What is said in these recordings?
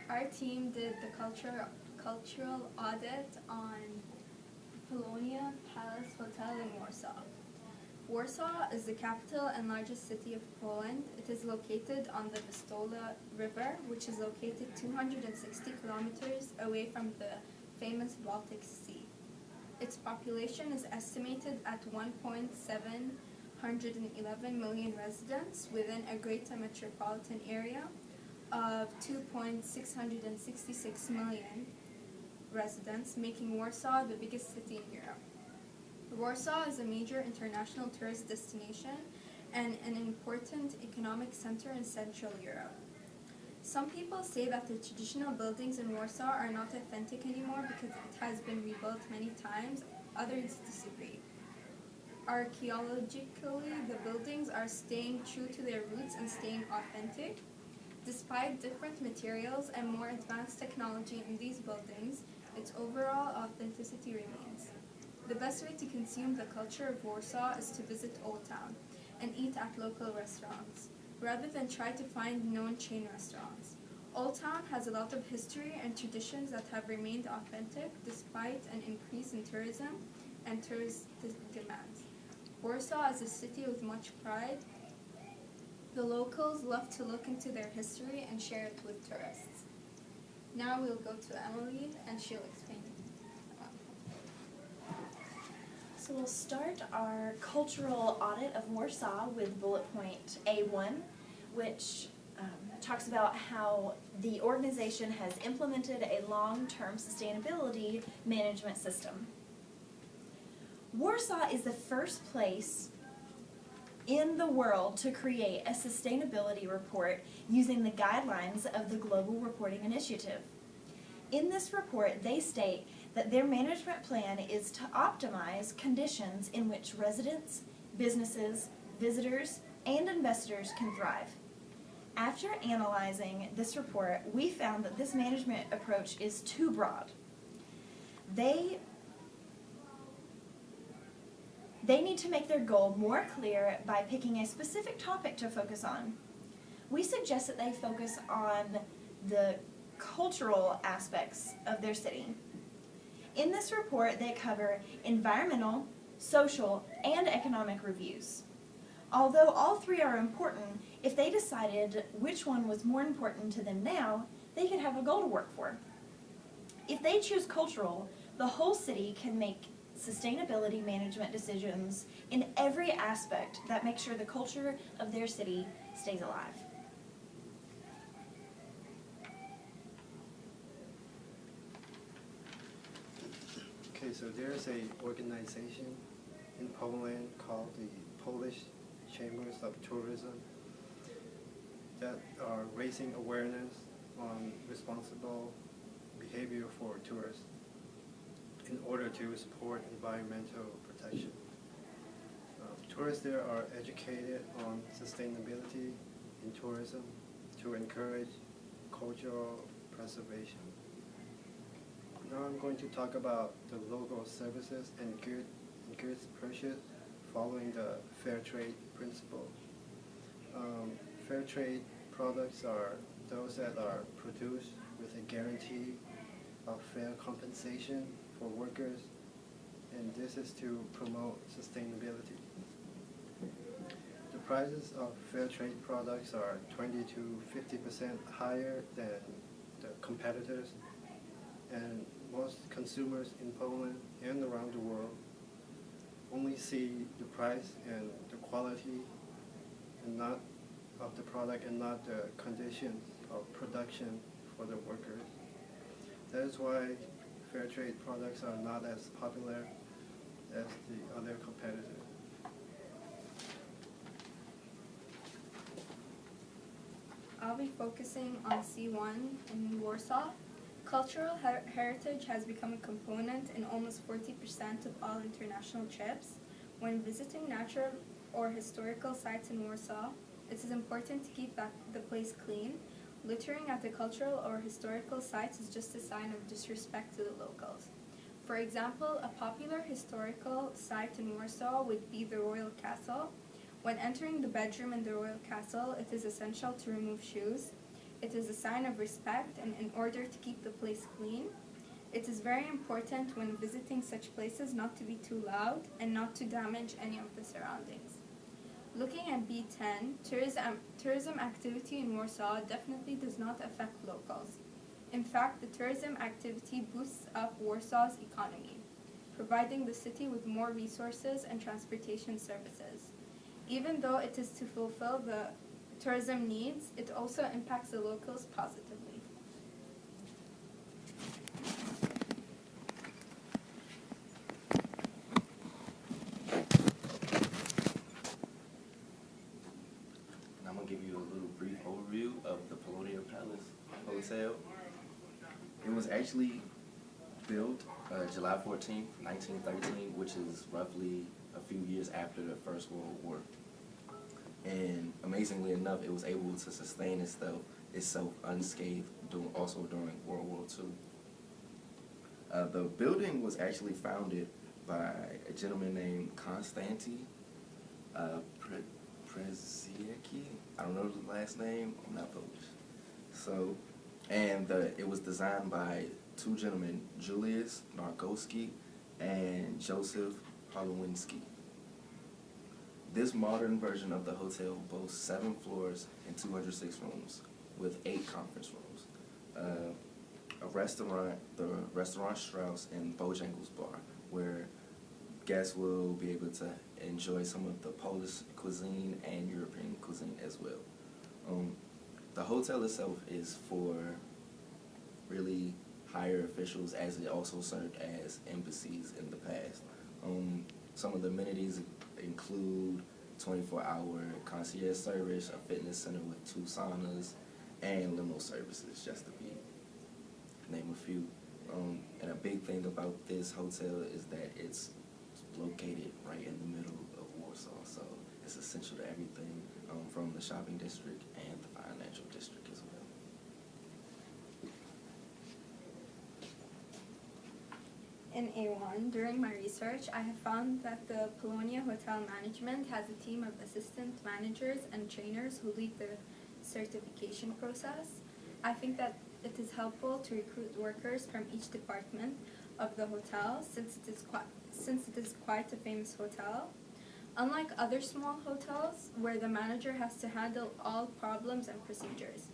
Our team did the cultural audit on Polonia Palace Hotel in Warsaw. Warsaw is the capital and largest city of Poland. It is located on the Vistula River, which is located 260 kilometers away from the famous Baltic Sea. Its population is estimated at 1.711 million residents within a greater metropolitan area of 2.666 million residents, making Warsaw the biggest city in Europe. Warsaw is a major international tourist destination and an important economic center in Central Europe. Some people say that the traditional buildings in Warsaw are not authentic anymore because it has been rebuilt many times. Others disagree. Archaeologically, the buildings are staying true to their roots and staying authentic. Despite different materials and more advanced technology in these buildings, its overall authenticity remains. The best way to consume the culture of Warsaw is to visit Old Town and eat at local restaurants, rather than try to find known chain restaurants. Old Town has a lot of history and traditions that have remained authentic despite an increase in tourism and tourist demands. Warsaw is a city with much pride. The locals love to look into their history and share it with tourists. Now we'll go to Emily and she'll explain it. So we'll start our cultural audit of Warsaw with bullet point A1, which talks about how the organization has implemented a long-term sustainability management system. Warsaw is the first place in the world to create a sustainability report using the guidelines of the Global Reporting Initiative. In this report, they state that their management plan is to optimize conditions in which residents, businesses, visitors, and investors can thrive. After analyzing this report, we found that this management approach is too broad. They need to make their goal more clear by picking a specific topic to focus on. We suggest that they focus on the cultural aspects of their city. In this report, they cover environmental, social, and economic reviews. Although all three are important, if they decided which one was more important to them now, they could have a goal to work for. If they choose cultural, the whole city can make sustainability management decisions in every aspect that make sure the culture of their city stays alive. Okay, so there's an organization in Poland called the Polish Chambers of Tourism that are raising awareness on responsible behavior for tourists in order to support environmental protection. Tourists there are educated on sustainability in tourism to encourage cultural preservation. Now I'm going to talk about the local services and goods purchased following the fair trade principle. Fair trade products are those that are produced with a guarantee of fair compensation for workers, and this is to promote sustainability. The prices of fair trade products are 20 to 50% higher than the competitors, and most consumers in Poland and around the world only see the price and the quality and not of the product and not the conditions of production for the workers. That is why fair trade products are not as popular as the other competitors. I'll be focusing on C1 in Warsaw. Cultural heritage has become a component in almost 40% of all international trips. When visiting natural or historical sites in Warsaw, it is important to keep the place clean. Littering at the cultural or historical sites is just a sign of disrespect to the locals. For example, a popular historical site in Warsaw would be the Royal Castle. When entering the bedroom in the Royal Castle, it is essential to remove shoes. It is a sign of respect, and in order to keep the place clean, it is very important when visiting such places not to be too loud and not to damage any of the surroundings. Looking at B10, tourism activity in Warsaw definitely does not affect locals. In fact, the tourism activity boosts up Warsaw's economy, providing the city with more resources and transportation services. Even though it is to fulfill the tourism needs, it also impacts the locals positively. And I'm going to give you a little brief overview of the Polonia Palace Hotel. It was actually built July 14th, 1913, which is roughly a few years after the First World War. And amazingly enough, it was able to sustain itself unscathed also during World War II. The building was actually founded by a gentleman named Konstanty Przeziecki. I don't know the last name, I'm not Polish. So, and it was designed by two gentlemen, Julius Narkowski and Joseph Holowinski. This modern version of the hotel boasts 7 floors and 206 rooms, with 8 conference rooms, a restaurant, the Restaurant Strauss, and Bojangles Bar, where guests will be able to enjoy some of the Polish cuisine and European cuisine as well. The hotel itself is for really higher officials, as it also served as embassies in the past. Some of the amenities include 24-hour concierge service, a fitness center with 2 saunas, and limo services, just to name a few. And a big thing about this hotel is that it's located right in the middle of Warsaw, so it's essential to everything from the shopping district and the financial district as well. In A1, during my research, I have found that the Polonia Hotel Management has a team of assistant managers and trainers who lead the certification process. I think that it is helpful to recruit workers from each department of the hotel since it is quite a famous hotel. Unlike other small hotels where the manager has to handle all problems and procedures,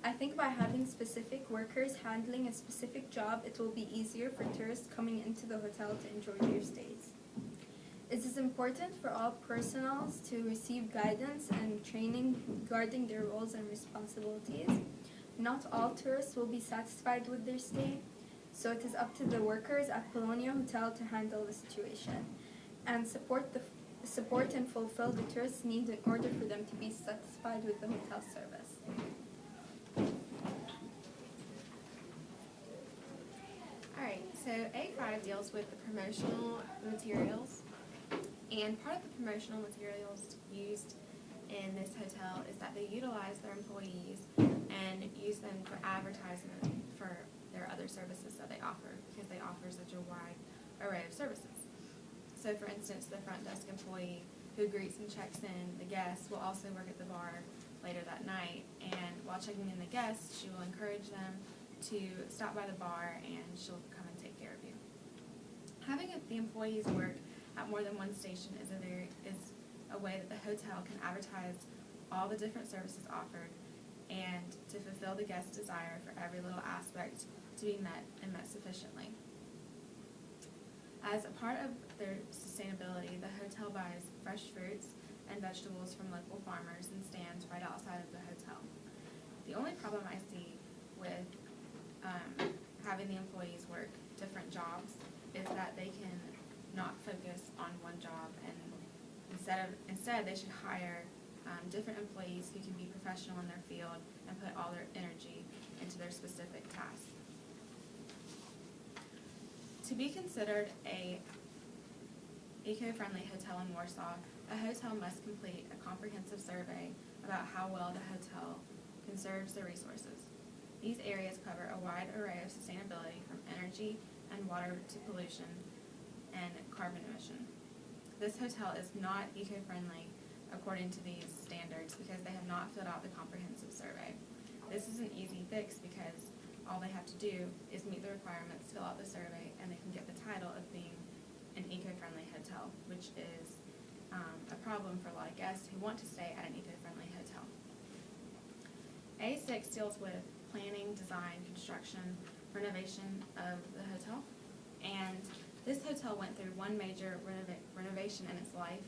I think by having specific workers handling a specific job, it will be easier for tourists coming into the hotel to enjoy their stays. It is important for all personnel to receive guidance and training regarding their roles and responsibilities. Not all tourists will be satisfied with their stay, so it is up to the workers at Polonia Hotel to handle the situation and support and fulfill the tourists' needs in order for them to be satisfied with the hotel service. Alright, so A5 deals with the promotional materials, and part of the promotional materials used in this hotel is that they utilize their employees and use them for advertisement for their other services that they offer, because they offer such a wide array of services. So for instance, the front desk employee who greets and checks in the guests will also work at the bar later that night, and while checking in the guests, she will encourage them to stop by the bar and she'll come and take care of you. Having the employees work at more than one station is a way that the hotel can advertise all the different services offered and to fulfill the guest's desire for every little aspect to be met and met sufficiently. As a part of their sustainability, the hotel buys fresh fruits and vegetables from local farmers and stands right outside of the hotel. The only problem I see with having the employees work different jobs is that they can not focus on one job, and instead they should hire different employees who can be professional in their field and put all their energy into their specific task. To be considered a eco-friendly hotel in Warsaw, a hotel must complete a comprehensive survey about how well the hotel conserves the resources. These areas cover a wide array of sustainability, from energy and water to pollution and carbon emission. This hotel is not eco-friendly according to these standards because they have not filled out the comprehensive survey. This is an easy fixed because all they have to do is meet the requirements, fill out the survey, and they can get the title of being an eco-friendly hotel, which is a problem for a lot of guests who want to stay at an eco-friendly hotel. A6 deals with planning, design, construction, renovation of the hotel. And this hotel went through one major renovation in its life,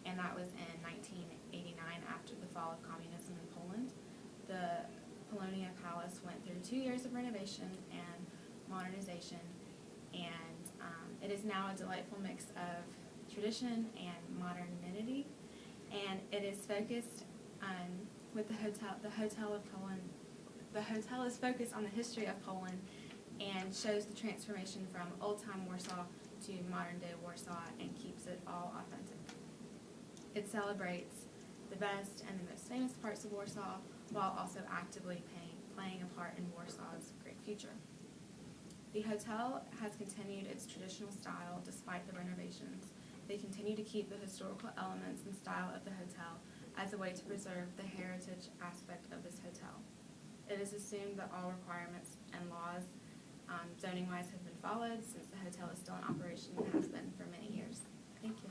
and that was in 1989 after the fall of communism in Poland. The Polonia Palace went through 2 years of renovation and modernization, and it is now a delightful mix of tradition and modernity, and it is focused on, with the Hotel of Poland. The hotel is focused on the history of Poland and shows the transformation from old-time Warsaw to modern-day Warsaw and keeps it all authentic. It celebrates the best and the most famous parts of Warsaw while also actively playing a part in Warsaw's great future. The hotel has continued its traditional style despite the renovations. They continue to keep the historical elements and style of the hotel as a way to preserve the heritage aspect of this hotel. It is assumed that all requirements and laws zoning-wise have been followed since the hotel is still in operation and has been for many years. Thank you.